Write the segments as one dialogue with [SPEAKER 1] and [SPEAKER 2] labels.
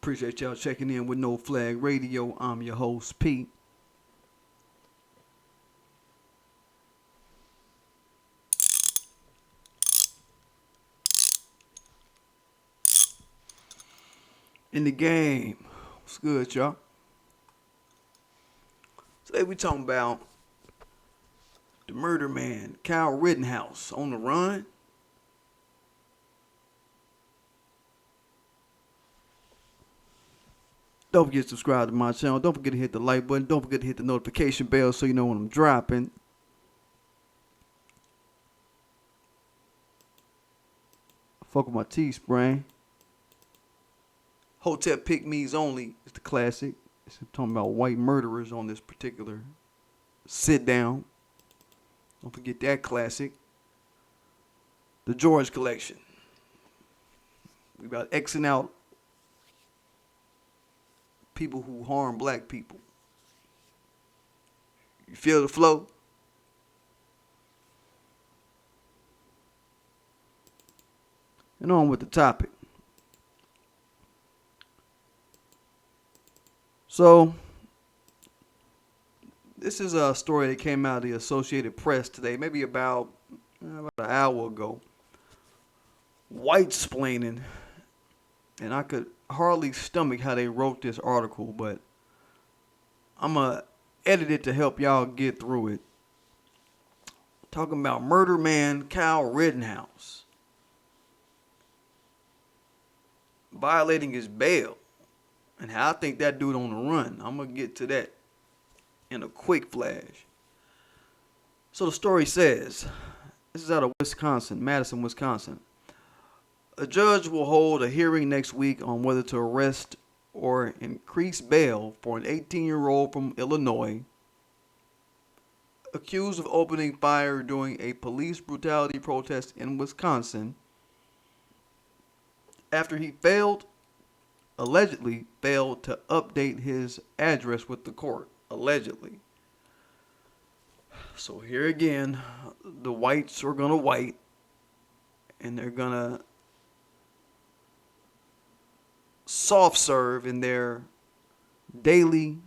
[SPEAKER 1] Appreciate y'all checking in with No Flag Radio. I'm your host, Pete. In the game. What's good, y'all? Today we talking about the murder man, Kyle Rittenhouse, on the run. Don't forget to subscribe to my channel. Don't forget to hit the like button. Don't forget to hit the notification bell so you know when I'm dropping. Fuck with my Teespring. HOTEP PICK-MES only is the classic. It's talking about white murderers on this particular sit down. Don't forget that classic. The George Collection. We about Xing out people who harm black people. You feel the flow? And on with the topic. So, this is a story that came out of the Associated Press today, maybe about an hour ago. White-splaining. And I could hardly stomach how they wrote this article, but I'm going to edit it to help y'all get through it. Talking about murder man Kyle Rittenhouse violating his bail. And how I think that dude on the run. I'm going to get to that in a quick flash. So the story says, this is out of Wisconsin, Madison, Wisconsin. A judge will hold a hearing next week on whether to arrest or increase bail for an 18-year-old from Illinois accused of opening fire during a police brutality protest in Wisconsin after he allegedly failed to update his address with the court. Allegedly. So here again, the whites are going to white, and they're going to soft serve in their daily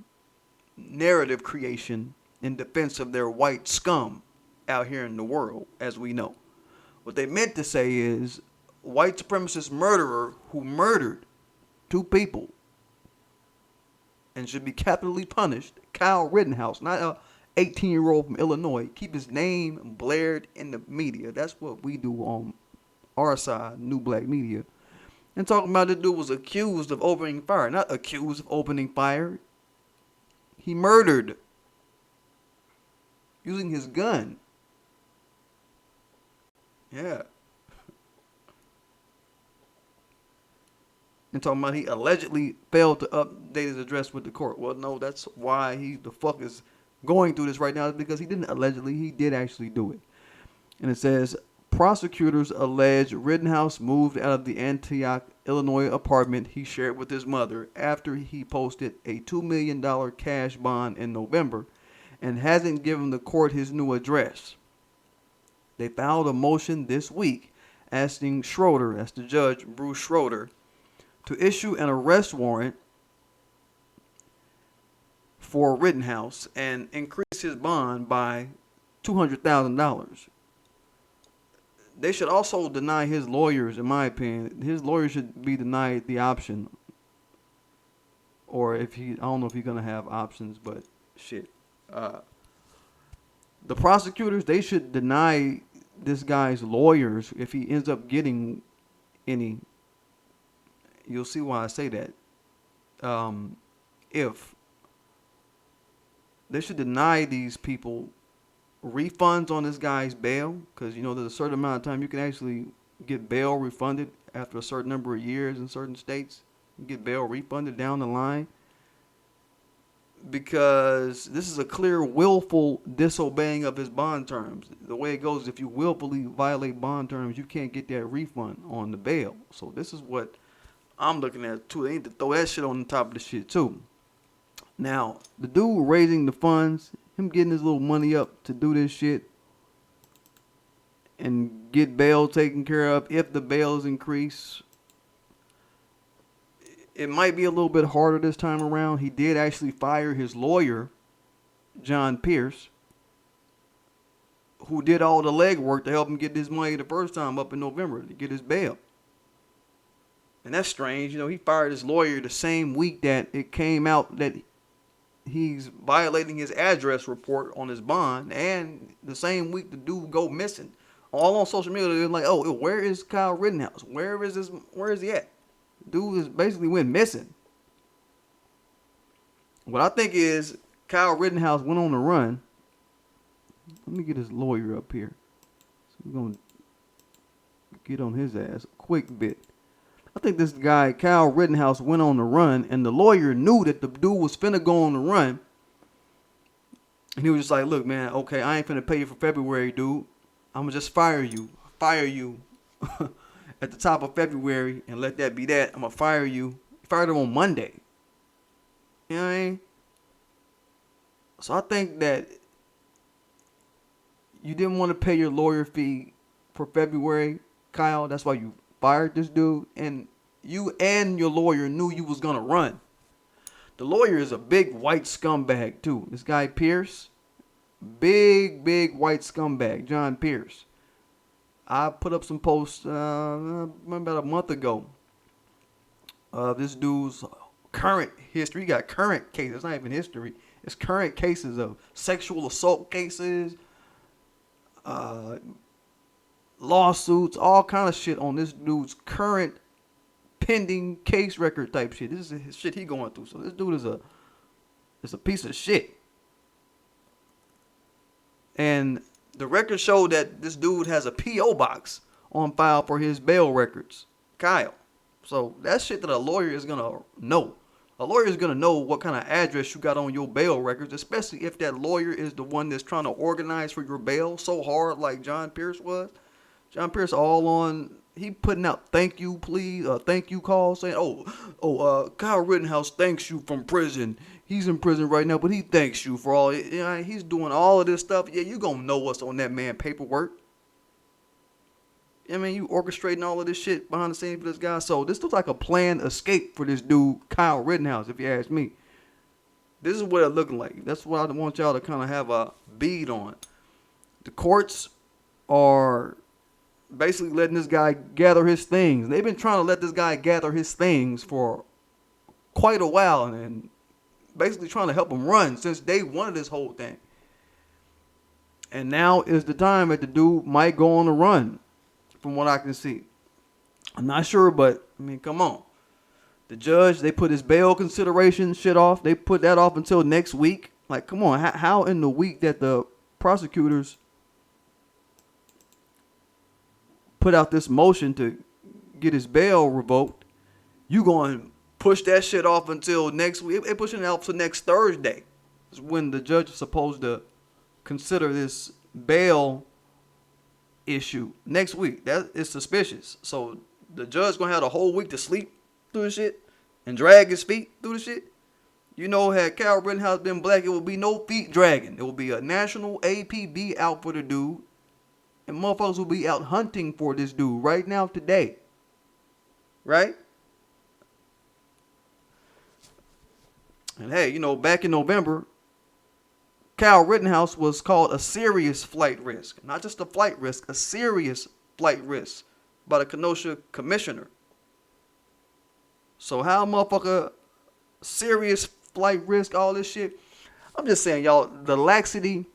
[SPEAKER 1] narrative creation in defense of their white scum out here in the world, as we know. What they meant to say is white supremacist murderer who murdered two people and should be capitally punished, Kyle Rittenhouse, not a 18-year-old from Illinois. Keep his name blared in the media. That's what we do on our side, New Black Media. And talking about the dude was accused of opening fire. Not accused of opening fire. He murdered using his gun. Yeah. And talking about he allegedly failed to update his address with the court. Well, no, that's why he the fuck is going through this right now, is because he didn't allegedly, he did actually do it. And it says, prosecutors allege Rittenhouse moved out of the Antioch, Illinois apartment he shared with his mother after he posted a $2 million cash bond in November and hasn't given the court his new address. They filed a motion this week asking Schroeder, that's the judge, Bruce Schroeder, to issue an arrest warrant for Rittenhouse and increase his bond by $200,000. They should also deny his lawyers, in my opinion. His lawyers should be denied the option. Or if he, I don't know if he's going to have options, but shit. The prosecutors, they should deny this guy's lawyers if he ends up getting any. You'll see why I say that. If they should deny these people refunds on this guy's bail, because you know there's a certain amount of time you can actually get bail refunded after a certain number of years in certain states. You get bail refunded down the line, because this is a clear willful disobeying of his bond terms. The way it goes, if you willfully violate bond terms, you can't get that refund on the bail. So this is what I'm looking at too. They need to throw that shit on the top of the shit too. Now, the dude raising the funds, him getting his little money up to do this shit and get bail taken care of if the bail is increased, it might be a little bit harder this time around. He did actually fire his lawyer, John Pierce, who did all the legwork to help him get this money the first time up in November to get his bail. And that's strange. You know, he fired his lawyer the same week that it came out that he's violating his address report on his bond, and the same week the dude go missing. All on social media, they're like, "Oh, where is Kyle Rittenhouse? Where is this? Where is he at?" Dude is basically went missing. What I think is Kyle Rittenhouse went on the run. Let me get his lawyer up here. So we're gonna get on his ass a quick bit. I think this guy, Kyle Rittenhouse, went on the run, and the lawyer knew that the dude was finna go on the run. And he was just like, "Look, man, okay, I ain't finna pay you for February, dude. I'm gonna just fire you at the top of February and let that be that. I'm gonna fire you." He fired him on Monday. You know what I mean? So I think that you didn't want to pay your lawyer fee for February, Kyle. That's why you fired this dude, and you and your lawyer knew you was gonna run. The lawyer is a big white scumbag too. This guy Pierce, big white scumbag, John Pierce. I put up some posts about a month ago of this dude's current history. He got current cases. It's not even history. It's current cases of sexual assault cases, lawsuits, all kind of shit on this dude's current pending case record type shit. This is his shit he going through. So this dude is a piece of shit. And the record showed that this dude has a P.O. box on file for his bail records. Kyle. So that shit that a lawyer is going to know. A lawyer is going to know what kind of address you got on your bail records, especially if that lawyer is the one that's trying to organize for your bail so hard like John Pierce was. John Pierce all on, he putting out thank you please, thank you calls saying, Kyle Rittenhouse thanks you from prison. He's in prison right now, but he thanks you for all, you know, he's doing all of this stuff. Yeah, you gonna know what's on that man paperwork. I mean, you orchestrating all of this shit behind the scenes for this guy. So this looks like a planned escape for this dude, Kyle Rittenhouse, if you ask me. This is what it looking like. That's what I want y'all to kind of have a bead on. The courts are basically letting this guy gather his things. They've been trying to let this guy gather his things for quite a while and basically trying to help him run since day one of this whole thing. And now is the time that the dude might go on the run, from what I can see. I'm not sure, but I mean, come on. The judge, they put his bail consideration shit off. They put that off until next week. Like, come on. How in the week that the prosecutors put out this motion to get his bail revoked, you going to push that shit off until next week? They're pushing it out to next Thursday. Is when the judge is supposed to consider this bail issue next week. That is suspicious. So the judge going to have the whole week to sleep through the shit and drag his feet through the shit. You know, had Kyle Rittenhouse been black, it would be no feet dragging. It would be a national APB out for the dude. And motherfuckers will be out hunting for this dude right now today. Right? And hey, you know, back in November, Kyle Rittenhouse was called a serious flight risk. Not just a flight risk, a serious flight risk by the Kenosha commissioner. So how motherfucker serious flight risk, all this shit? I'm just saying, y'all, the laxity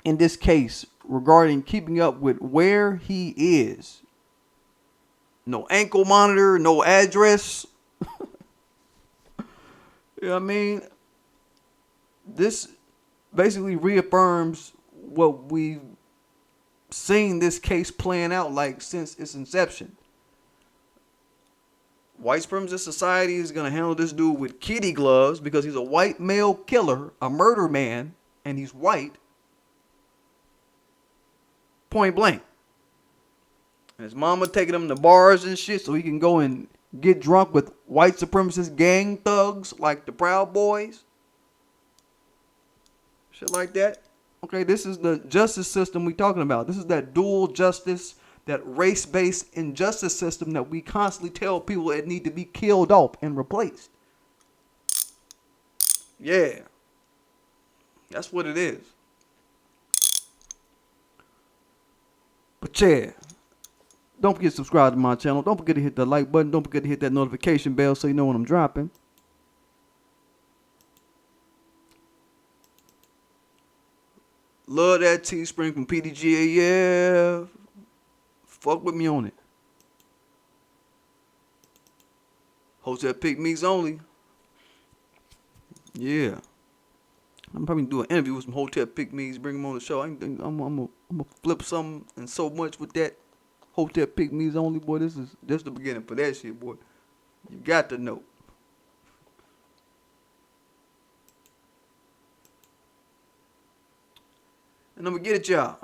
[SPEAKER 1] in this case regarding keeping up with where he is. No ankle monitor, no address. You know what I mean? This basically reaffirms what we've seen this case playing out like since its inception. White supremacist society is going to handle this dude with kitty gloves because he's a white male killer, a murder man, and he's white. Point blank. And his mama taking him to bars and shit so he can go and get drunk with white supremacist gang thugs like the Proud Boys. Shit like that. Okay, this is the justice system we talking about. This is that dual justice that race-based injustice system that we constantly tell people that need to be killed off and replaced. Yeah, that's what it is. But yeah, don't forget to subscribe to my channel. Don't forget to hit the like button. Don't forget to hit that notification bell so you know when I'm dropping. Love that Teespring from PDGAF. Fuck with me on it. HOTEP PICK-MES only. Yeah. I'm probably do an interview with some HOTEP PICK-MES, bring them on the show. I'm gonna flip something and so much with that HOTEP PICK-MES only, boy. This is just the beginning for that shit, boy. You got to know. And I'm gonna get it, y'all.